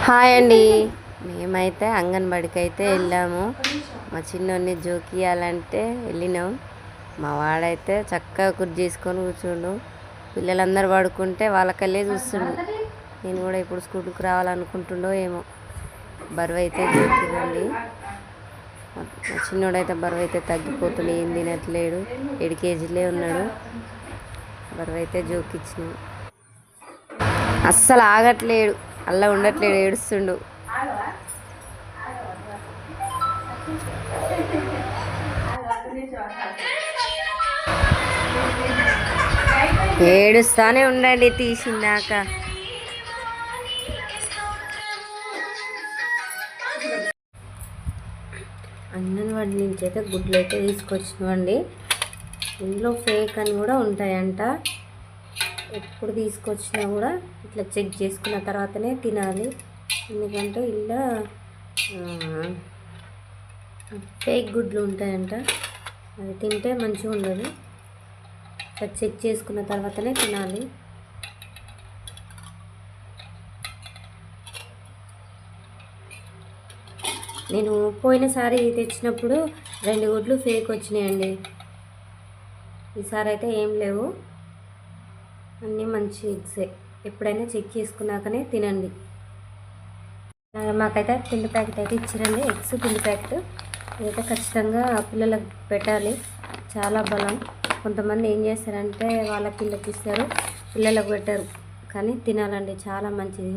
Hi అండి. మేమైతే అంగన్వాడికి అయితే వెళ్ళాము. మా చిన్నోడిని జోకియాలంటే వెళ్ళినాం. మా వాడైతే చక్కగా కుర్చీ చేసుకొని కూర్చుండు. పిల్లలందరూ పడుకుంటే వాళ్ళకల్లే చూస్తుండు. నేను కూడా ఇప్పుడు స్కూల్కి రావాలనుకుంటుండో ఏమో. బరువు అయితే జోకిరండి. మా చిన్నోడైతే బరువు అయితే తగ్గిపోతుండే, ఏం తినట్లేడు. 7 కేజీలే ఉన్నాడు. బరువు అయితే జోకిచ్చినాం. అస్సలు ఆగట్లేడు, అలా ఉండట్లేడు, ఏడుస్తుండు. ఏడుస్తానే ఉండండి తీసిందాక. అంగన్వాడి నుంచి అయితే గుడ్లు అయితే తీసుకొచ్చినామండి. ఇందులో ఫేక్ అని కూడా ఉంటాయంట. ఎప్పుడు తీసుకొచ్చినా కూడా ఇట్లా చెక్ చేసుకున్న తర్వాతనే తినాలి. ఎందుకంటే ఇలా ఫేక్ గుడ్లు ఉంటాయంట. అది తింటే మంచిగా ఉండదు. ఇట్లా చెక్ చేసుకున్న తర్వాతనే తినాలి. నేను పోయినసారి తెచ్చినప్పుడు 2 గుడ్లు ఫేక్ వచ్చినాయండి. ఈసారి అయితే ఏం లేవు, అన్నీ మంచి ఎగ్సే. ఎప్పుడైనా చెక్ చేసుకున్నాకనే తినండి. మాకైతే పిండి ప్యాకెట్ అయితే ఇచ్చారండి, ఎగ్స్ పిండి ప్యాకెట్. ఇదైతే ఖచ్చితంగా పిల్లలకు పెట్టాలి, చాలా బలం. కొంతమంది ఏం చేస్తారంటే వాళ్ళ పిల్లలకి ఇస్తారు, పిల్లలకు పెట్టారు. కానీ తినాలండి, చాలా మంచిది.